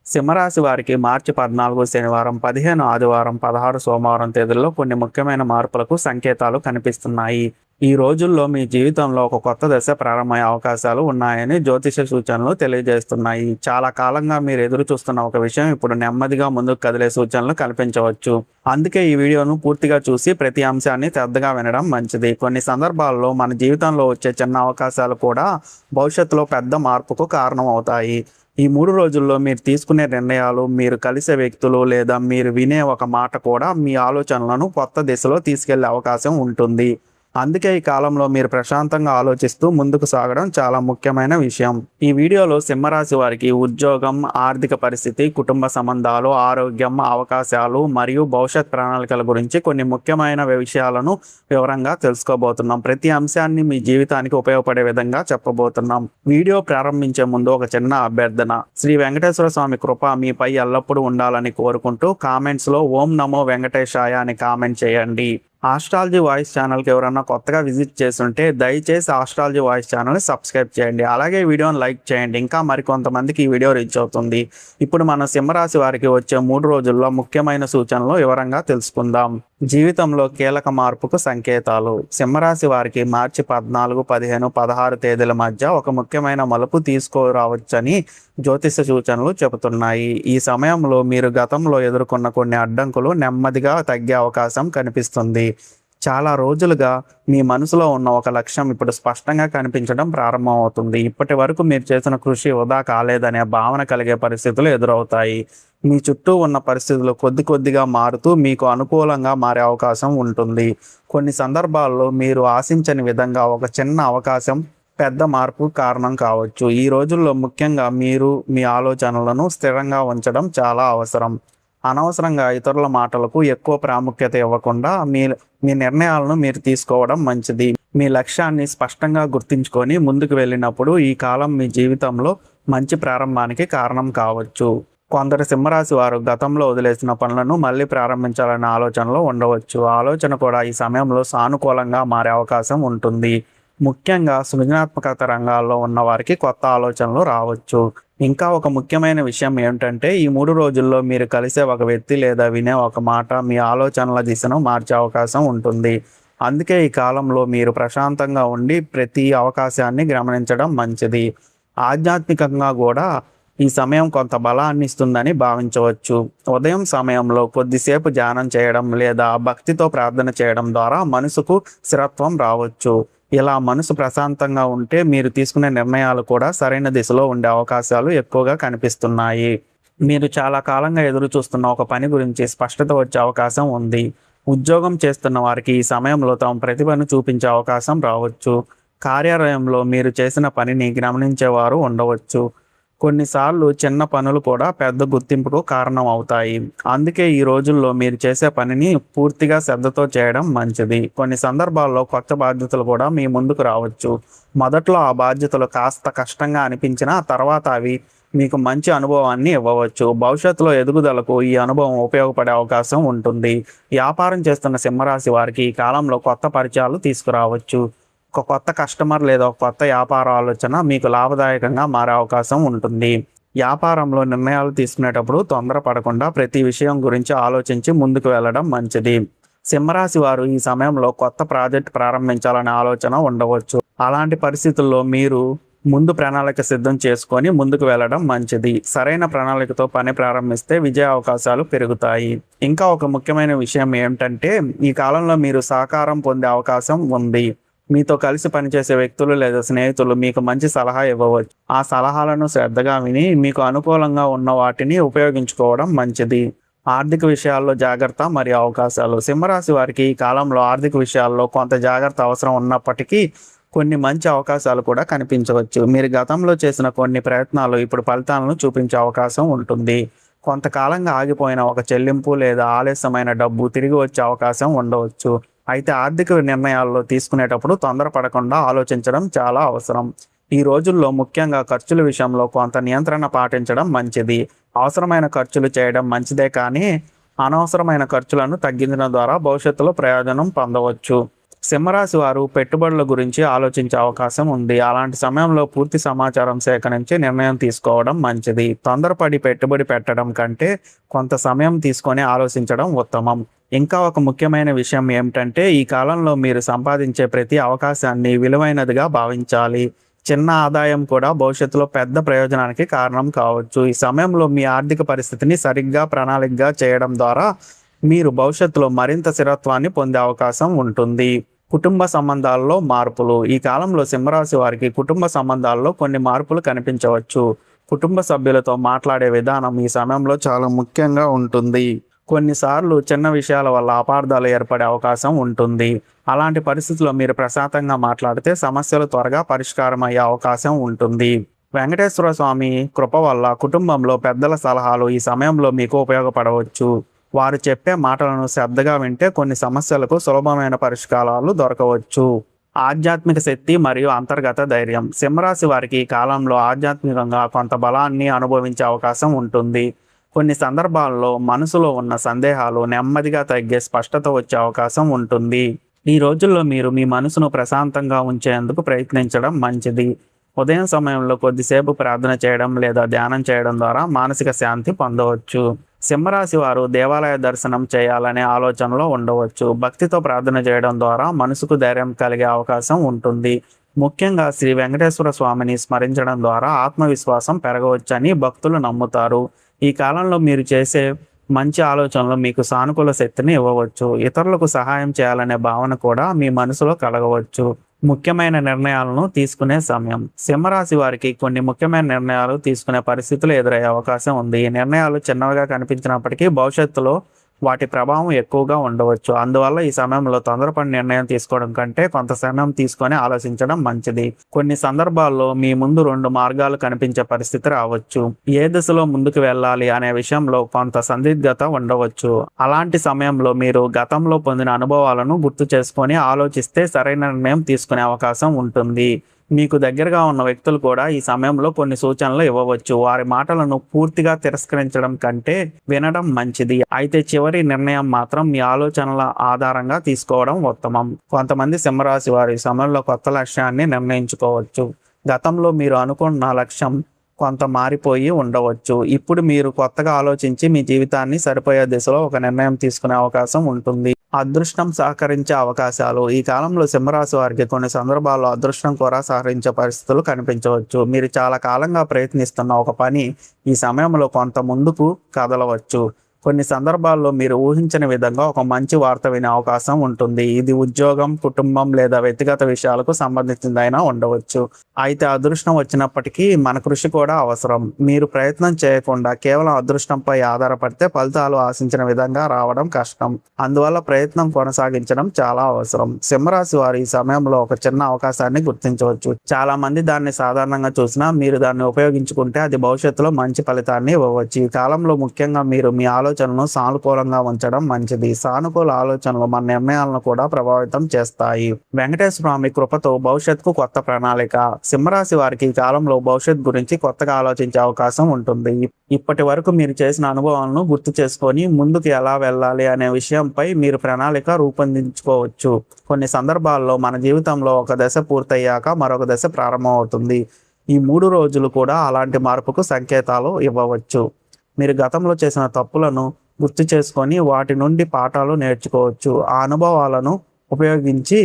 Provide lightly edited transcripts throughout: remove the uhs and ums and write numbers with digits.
సింహరాశి వారికి మార్చి 14 శనివారం, 15 ఆదివారం, 16 సోమవారం తేదీల్లో కొన్ని ముఖ్యమైన మార్పులకు సంకేతాలు కనిపిస్తున్నాయి. ఈ రోజుల్లో మీ జీవితంలో ఒక కొత్త దశ ప్రారంభమయ్యే అవకాశాలు ఉన్నాయని జ్యోతిష సూచనలు తెలియజేస్తున్నాయి. చాలా కాలంగా మీరు ఎదురు చూస్తున్న ఒక విషయం ఇప్పుడు నెమ్మదిగా ముందుకు కదిలే సూచనలు కనిపించవచ్చు. అందుకే ఈ వీడియోను పూర్తిగా చూసి ప్రతి అంశాన్ని శ్రద్ధగా వినడం మంచిది. కొన్ని సందర్భాల్లో మన జీవితంలో వచ్చే చిన్న అవకాశాలు కూడా భవిష్యత్తులో పెద్ద మార్పుకు కారణమవుతాయి. ఈ 3 రోజుల్లో మీరు తీసుకునే నిర్ణయాలు, మీరు కలిసే వ్యక్తులు లేదా మీరు వినే ఒక మాట కూడా మీ ఆలోచనలను కొత్త దిశలో తీసుకెళ్లే అవకాశం ఉంటుంది. అందుకే ఈ కాలంలో మీరు ప్రశాంతంగా ఆలోచిస్తూ ముందుకు సాగడం చాలా ముఖ్యమైన విషయం. ఈ వీడియోలో సింహరాశి వారికి ఉద్యోగం, ఆర్థిక పరిస్థితి, కుటుంబ సంబంధాలు, ఆరోగ్యం, అవకాశాలు మరియు భవిష్యత్ ప్రణాళికల గురించి కొన్ని ముఖ్యమైన విషయాలను వివరంగా తెలుసుకోబోతున్నాం. ప్రతి అంశాన్ని మీ జీవితానికి ఉపయోగపడే విధంగా చెప్పబోతున్నాం. వీడియో ప్రారంభించే ముందు ఒక చిన్న అభ్యర్థన. శ్రీ వెంకటేశ్వర స్వామి కృప మీపై ఎల్లప్పుడూ ఉండాలని కోరుకుంటూ కామెంట్స్లో ఓం నమో వెంకటేశాయ అని కామెంట్ చేయండి. ఆస్ట్రాలజీ వాయిస్ ఛానల్కి ఎవరన్నా కొత్తగా విజిట్ చేస్తుంటే దయచేసి ఆస్ట్రాలజీ వాయిస్ ఛానల్ని సబ్స్క్రైబ్ చేయండి. అలాగే వీడియోని లైక్ చేయండి. ఇంకా మరికొంతమందికి ఈ వీడియో రీచ్ అవుతుంది. ఇప్పుడు మన సింహరాశి వారికి వచ్చే 3 రోజుల్లో ముఖ్యమైన సూచనలు వివరంగా తెలుసుకుందాం. జీవితంలో కీలక మార్పుకు సంకేతాలు. సింహరాశి వారికి మార్చి 14, 15, 16 తేదీల మధ్య ఒక ముఖ్యమైన మలుపు తీసుకురావచ్చని జ్యోతిష సూచనలు చెబుతున్నాయి. ఈ సమయంలో మీరు గతంలో ఎదుర్కొన్న కొన్ని అడ్డంకులు నెమ్మదిగా తగ్గే అవకాశం కనిపిస్తుంది. చాలా రోజులుగా మీ మనసులో ఉన్న ఒక లక్ష్యం ఇప్పుడు స్పష్టంగా కనిపించడం ప్రారంభమవుతుంది. ఇప్పటి వరకు మీరు చేసిన కృషి వృధా కాలేదనే భావన కలిగే పరిస్థితులు ఎదురవుతాయి. మీ చుట్టూ ఉన్న పరిస్థితులు కొద్దిగా మారుతూ మీకు అనుకూలంగా మారే అవకాశం ఉంటుంది. కొన్ని సందర్భాల్లో మీరు ఆశించని విధంగా ఒక చిన్న అవకాశం పెద్ద మార్పు కారణం కావచ్చు. ఈ రోజుల్లో ముఖ్యంగా మీరు మీ ఆలోచనలను స్థిరంగా ఉంచడం చాలా అవసరం. అనవసరంగా ఇతరుల మాటలకు ఎక్కువ ప్రాముఖ్యత ఇవ్వకుండా మీ నిర్ణయాలను మీరు తీసుకోవడం మంచిది. మీ లక్ష్యాన్ని స్పష్టంగా గుర్తించుకొని ముందుకు వెళ్ళినప్పుడు ఈ కాలం మీ జీవితంలో మంచి ప్రారంభానికి కారణం కావచ్చు. కొందరు సింహరాశి వారు గతంలో వదిలేసిన పనులను మళ్ళీ ప్రారంభించాలనే ఆలోచనలో ఉండవచ్చు. ఆలోచన కూడా ఈ సమయంలో సానుకూలంగా మారే అవకాశం ఉంటుంది. ముఖ్యంగా సృజనాత్మకత రంగాల్లో ఉన్న వారికి కొత్త ఆలోచనలు రావచ్చు. ఇంకా ఒక ముఖ్యమైన విషయం ఏమిటంటే ఈ 3 రోజుల్లో మీరు కలిసే ఒక వ్యక్తి లేదా వినే ఒక మాట మీ ఆలోచనల దిశను మార్చే అవకాశం ఉంటుంది. అందుకే ఈ కాలంలో మీరు ప్రశాంతంగా ఉండి ప్రతి అవకాశాన్ని గమనించడం మంచిది. ఆధ్యాత్మికంగా కూడా ఈ సమయం కొంత బలాన్ని ఇస్తుందని భావించవచ్చు. ఉదయం సమయంలో కొద్దిసేపు ధ్యానం చేయడం లేదా భక్తితో ప్రార్థన చేయడం ద్వారా మనసుకు స్థిరత్వం రావచ్చు. ఇలా మనసు ప్రశాంతంగా ఉంటే మీరు తీసుకునే నిర్ణయాలు కూడా సరైన దిశలో ఉండే అవకాశాలు ఎక్కువగా కనిపిస్తున్నాయి. మీరు చాలా కాలంగా ఎదురు చూస్తున్న ఒక పని గురించి స్పష్టత వచ్చే అవకాశం ఉంది. ఉద్యోగం చేస్తున్న వారికి ఈ సమయంలో తమ ప్రతిభను చూపించే అవకాశం రావచ్చు. కార్యాలయంలో మీరు చేసిన పనిని గమనించేవారు ఉండవచ్చు. కొన్నిసార్లు చిన్న పనులు కూడా పెద్ద గుర్తింపుకు కారణం అవుతాయి. అందుకే ఈ రోజుల్లో మీరు చేసే పనిని పూర్తిగా శ్రద్ధతో చేయడం మంచిది. కొన్ని సందర్భాల్లో కొత్త బాధ్యతలు కూడా మీ ముందుకు రావచ్చు. మొదట్లో ఆ బాధ్యతలు కాస్త కష్టంగా అనిపించినా తర్వాత అవి మీకు మంచి అనుభవాన్ని ఇవ్వవచ్చు. భవిష్యత్తులో ఎదుగుదలకు ఈ అనుభవం ఉపయోగపడే అవకాశం ఉంటుంది. వ్యాపారం చేస్తున్న సింహరాశి వారికి ఈ కాలంలో కొత్త పరిచయాలు తీసుకురావచ్చు. ఒక కొత్త కస్టమర్ లేదా ఒక కొత్త వ్యాపార ఆలోచన మీకు లాభదాయకంగా మారే అవకాశం ఉంటుంది. వ్యాపారంలో నిర్ణయాలు తీసుకునేటప్పుడు తొందరపడకుండా ప్రతి విషయం గురించి ఆలోచించి ముందుకు వెళ్ళడం మంచిది. సింహరాశి వారు ఈ సమయంలో కొత్త ప్రాజెక్ట్ ప్రారంభించాలనే ఆలోచన ఉండవచ్చు. అలాంటి పరిస్థితుల్లో మీరు ముందు ప్రణాళిక సిద్ధం చేసుకొని ముందుకు వెళ్ళడం మంచిది. సరైన ప్రణాళికతో పని ప్రారంభిస్తే విజయ అవకాశాలు పెరుగుతాయి. ఇంకా ఒక ముఖ్యమైన విషయం ఏమిటంటే ఈ కాలంలో మీరు సహకారం పొందే అవకాశం ఉంది. మీతో కలిసి పనిచేసే వ్యక్తులు లేదా స్నేహితులు మీకు మంచి సలహా ఇవ్వవచ్చు. ఆ సలహాలను శ్రద్ధగా విని మీకు అనుకూలంగా ఉన్న వాటిని ఉపయోగించుకోవడం మంచిది. ఆర్థిక విషయాల్లో జాగ్రత్త మరియు అవకాశాలు. సింహరాశి వారికి ఈ కాలంలో ఆర్థిక విషయాల్లో కొంత జాగ్రత్త అవసరం ఉన్నప్పటికీ కొన్ని మంచి అవకాశాలు కూడా కనిపించవచ్చు. మీరు గతంలో చేసిన కొన్ని ప్రయత్నాలు ఇప్పుడు ఫలితాలను చూపించే అవకాశం ఉంటుంది. కొంతకాలంగా ఆగిపోయిన ఒక చెల్లింపు లేదా ఆలస్యమైన డబ్బు తిరిగి వచ్చే అవకాశం ఉండవచ్చు. అయితే ఆర్థిక నిర్ణయాల్లో తీసుకునేటప్పుడు తొందరపడకుండా ఆలోచించడం చాలా అవసరం. ఈ రోజుల్లో ముఖ్యంగా ఖర్చుల విషయంలో కొంత నియంత్రణ పాటించడం మంచిది. అవసరమైన ఖర్చులు చేయడం మంచిదే కానీ అనవసరమైన ఖర్చులను తగ్గించడం ద్వారా భవిష్యత్తులో ప్రయోజనం పొందవచ్చు. సింహరాశి వారు పెట్టుబడుల గురించి ఆలోచించే అవకాశం ఉంది. అలాంటి సమయంలో పూర్తి సమాచారం సేకరించి నిర్ణయం తీసుకోవడం మంచిది. తొందరపడి పెట్టుబడి పెట్టడం కంటే కొంత సమయం తీసుకొని ఆలోచించడం ఉత్తమం. ఇంకా ఒక ముఖ్యమైన విషయం ఏమిటంటే ఈ కాలంలో మీరు సంపాదించే ప్రతి అవకాశాన్ని విలువైనదిగా భావించాలి. చిన్న ఆదాయం కూడా భవిష్యత్తులో పెద్ద ప్రయోజనానికి కారణం కావచ్చు. ఈ సమయంలో మీ ఆర్థిక పరిస్థితిని సరిగ్గా ప్రణాళికగా చేయడం ద్వారా మీరు భవిష్యత్తులో మరింత స్థిరత్వాన్ని పొందే అవకాశం ఉంటుంది. కుటుంబ సంబంధాల్లో మార్పులు. ఈ కాలంలో సింహరాశి వారికి కుటుంబ సంబంధాల్లో కొన్ని మార్పులు కనిపించవచ్చు. కుటుంబ సభ్యులతో మాట్లాడే విధానం ఈ సమయంలో చాలా ముఖ్యంగా ఉంటుంది. కొన్నిసార్లు చిన్న విషయాల వల్ల అపార్థాలు ఏర్పడే అవకాశం ఉంటుంది. అలాంటి పరిస్థితుల్లో మీరు ప్రశాంతంగా మాట్లాడితే సమస్యలు త్వరగా పరిష్కారం అయ్యే అవకాశం ఉంటుంది. వెంకటేశ్వర స్వామి కృప వల్ల కుటుంబంలో పెద్దల సలహాలు ఈ సమయంలో మీకు ఉపయోగపడవచ్చు. వారు చెప్పే మాటలను శ్రద్ధగా వింటే కొన్ని సమస్యలకు సులభమైన పరిష్కారాలు దొరకవచ్చు. ఆధ్యాత్మిక శక్తి మరియు అంతర్గత ధైర్యం. సింహరాశి వారికి ఈ కాలంలో ఆధ్యాత్మికంగా కొంత బలాన్ని అనుభవించే అవకాశం ఉంటుంది. కొన్ని సందర్భాల్లో మనసులో ఉన్న సందేహాలు నెమ్మదిగా తగ్గే స్పష్టత వచ్చే అవకాశం ఉంటుంది. ఈ రోజుల్లో మీరు మీ మనసును ప్రశాంతంగా ఉంచేందుకు ప్రయత్నించడం మంచిది. ఉదయం సమయంలో కొద్దిసేపు ప్రార్థన చేయడం లేదా ధ్యానం చేయడం ద్వారా మానసిక శాంతి పొందవచ్చు. సింహరాశి వారు దేవాలయ దర్శనం చేయాలనే ఆలోచనలో ఉండవచ్చు. భక్తితో ప్రార్థన చేయడం ద్వారా మనసుకు ధైర్యం కలిగే అవకాశం ఉంటుంది. ముఖ్యంగా శ్రీ వెంకటేశ్వర స్వామిని స్మరించడం ద్వారా ఆత్మవిశ్వాసం పెరగవచ్చని భక్తులు నమ్ముతారు. ఈ కాలంలో మీరు చేసే మంచి ఆలోచనలు మీకు సానుకూల శక్తిని ఇవ్వవచ్చు. ఇతరులకు సహాయం చేయాలనే భావన కూడా మీ మనసులో కలగవచ్చు. ముఖ్యమైన నిర్ణయాలను తీసుకునే సమయం. సింహరాశి వారికి కొన్ని ముఖ్యమైన నిర్ణయాలు తీసుకునే పరిస్థితులు ఎదురయ్యే అవకాశం ఉంది. ఈ నిర్ణయాలు చిన్నవిగా కనిపించినప్పటికీ భవిష్యత్తులో వాటి ప్రభావం ఎక్కువగా ఉండవచ్చు. అందువల్ల ఈ సమయంలో తొందరపడి నిర్ణయం తీసుకోవడం కంటే కొంత సమయం తీసుకొని ఆలోచించడం మంచిది. కొన్ని సందర్భాల్లో మీ ముందు 2 మార్గాలు కనిపించే పరిస్థితి రావచ్చు. ఏ దిశలో ముందుకు వెళ్ళాలి అనే విషయంలో కొంత సందిగ్ధత ఉండవచ్చు. అలాంటి సమయంలో మీరు గతంలో పొందిన అనుభవాలను గుర్తు చేసుకొని ఆలోచిస్తే సరైన నిర్ణయం తీసుకునే అవకాశం ఉంటుంది. మీకు దగ్గరగా ఉన్న వ్యక్తులు కూడా ఈ సమయంలో కొన్ని సూచనలు ఇవ్వవచ్చు. వారి మాటలను పూర్తిగా తిరస్కరించడం కంటే వినడం మంచిది. అయితే చివరి నిర్ణయం మాత్రం మీ ఆలోచనల ఆధారంగా తీసుకోవడం ఉత్తమం. కొంతమంది సింహరాశి వారు ఈ సమయంలో కొత్త లక్ష్యాన్ని నిర్ణయించుకోవచ్చు. గతంలో మీరు అనుకున్న లక్ష్యం కొంత మారిపోయి ఉండవచ్చు. ఇప్పుడు మీరు కొత్తగా ఆలోచించి మీ జీవితాన్ని సరిపోయే దిశలో ఒక నిర్ణయం తీసుకునే అవకాశం ఉంటుంది. అదృష్టం సహకరించే అవకాశాలు. ఈ కాలంలో సింహరాశి వారికి కొన్ని సందర్భాల్లో అదృష్టం కూడా సహకరించే పరిస్థితులు కనిపించవచ్చు. మీరు చాలా కాలంగా ప్రయత్నిస్తున్న ఒక పని ఈ సమయంలో కొంత ముందుకు కదలవచ్చు. కొన్ని సందర్భాల్లో మీరు ఊహించని విధంగా ఒక మంచి వార్త వినే అవకాశం ఉంటుంది. ఇది ఉద్యోగం, కుటుంబం లేదా వ్యక్తిగత విషయాలకు సంబంధించిందైనా ఉండవచ్చు. అయితే అదృష్టం వచ్చినప్పటికీ మన కృషి కూడా అవసరం. మీరు ప్రయత్నం చేయకుండా కేవలం అదృష్టంపై ఆధారపడితే ఫలితాలు ఆశించిన విధంగా రావడం కష్టం. అందువల్ల ప్రయత్నం కొనసాగించడం చాలా అవసరం. సింహరాశి వారు ఈ సమయంలో ఒక చిన్న అవకాశాన్ని గుర్తించవచ్చు. చాలా మంది దాన్ని సాధారణంగా చూసినా మీరు దాన్ని ఉపయోగించుకుంటే అది భవిష్యత్తులో మంచి ఫలితాన్ని ఇవ్వవచ్చు. ఈ కాలంలో ముఖ్యంగా మీరు మీ ఆలోచనలను సానుకూలంగా ఉంచడం మంచిది. సానుకూల ఆలోచనలు మన నిర్ణయాలను కూడా ప్రభావితం చేస్తాయి. వెంకటేశ్వర స్వామి కృపతో భవిష్యత్తుకు కొత్త ప్రణాళిక. సింహరాశి వారికి ఈ కాలంలో భవిష్యత్ గురించి కొత్తగా ఆలోచించే అవకాశం ఉంటుంది. ఇప్పటి వరకు మీరు చేసిన అనుభవాలను గుర్తు చేసుకొని ముందుకు ఎలా వెళ్ళాలి అనే విషయంపై మీరు ప్రణాళిక రూపొందించుకోవచ్చు. కొన్ని సందర్భాల్లో మన జీవితంలో ఒక దశ పూర్తయ్యాక మరొక దశ ప్రారంభమవుతుంది. ఈ 3 రోజులు కూడా అలాంటి మార్పుకు సంకేతాలు ఇవ్వవచ్చు. మీరు గతంలో చేసిన తప్పులను గుర్తు చేసుకొని వాటి నుండి పాఠాలు నేర్చుకోవచ్చు. ఆ అనుభవాలను ఉపయోగించి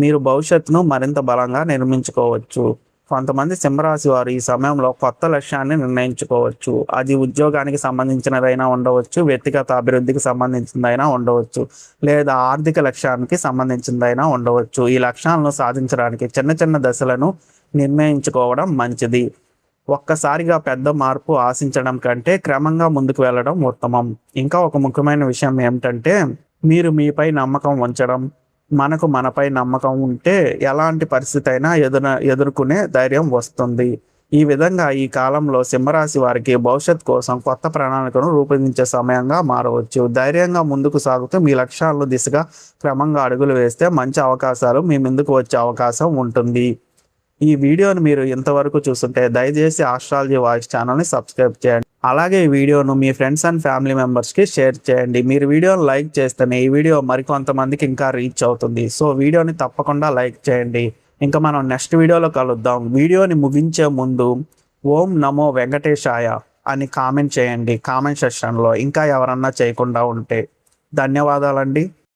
మీరు భవిష్యత్తును మరింత బలంగా నిర్మించుకోవచ్చు. కొంతమంది సింహరాశి వారు ఈ సమయంలో కొత్త లక్ష్యాన్ని నిర్ణయించుకోవచ్చు. అది ఉద్యోగానికి సంబంధించినదైనా ఉండవచ్చు, వ్యక్తిగత అభివృద్ధికి సంబంధించిందైనా ఉండవచ్చు, లేదా ఆర్థిక లక్ష్యానికి సంబంధించిందైనా ఉండవచ్చు. ఈ లక్ష్యాలను సాధించడానికి చిన్న చిన్న దశలను నిర్ణయించుకోవడం మంచిది. ఒక్కసారిగా పెద్ద మార్పు ఆశించడం కంటే క్రమంగా ముందుకు వెళ్ళడం ఉత్తమం. ఇంకా ఒక ముఖ్యమైన విషయం ఏమిటంటే మీరు మీపై నమ్మకం ఉంచడం. మనపై నమ్మకం ఉంటే ఎలాంటి పరిస్థితి అయినా ఎదుర్కొనే ధైర్యం వస్తుంది. ఈ విధంగా ఈ కాలంలో సింహరాశి వారికి భవిష్యత్ కోసం కొత్త ప్రణాళికను రూపొందించే సమయంగా మారవచ్చు. ధైర్యంగా ముందుకు సాగుతూ మీ లక్ష్యాలను దిశగా క్రమంగా అడుగులు వేస్తే మంచి అవకాశాలు మీ ముందుకు వచ్చే అవకాశం ఉంటుంది. ఈ వీడియోని మీరు ఇంతవరకు చూస్తుంటే దయచేసి ఆస్ట్రాలజీ వాయిస్ ఛానల్ని సబ్స్క్రైబ్ చేయండి. అలాగే ఈ వీడియోను మీ ఫ్రెండ్స్ అండ్ ఫ్యామిలీ మెంబర్స్కి షేర్ చేయండి. మీరు వీడియోని లైక్ చేస్తేనే ఈ వీడియో మరికొంతమందికి ఇంకా రీచ్ అవుతుంది. సో వీడియోని తప్పకుండా లైక్ చేయండి. ఇంకా మనం నెక్స్ట్ వీడియోలో కలుద్దాం. వీడియోని ముగించే ముందు ఓం నమో వెంకటేశాయ అని కామెంట్ చేయండి కామెంట్ సెక్షన్లో, ఇంకా ఎవరన్నా చేయకుండా ఉంటే. ధన్యవాదాలండి.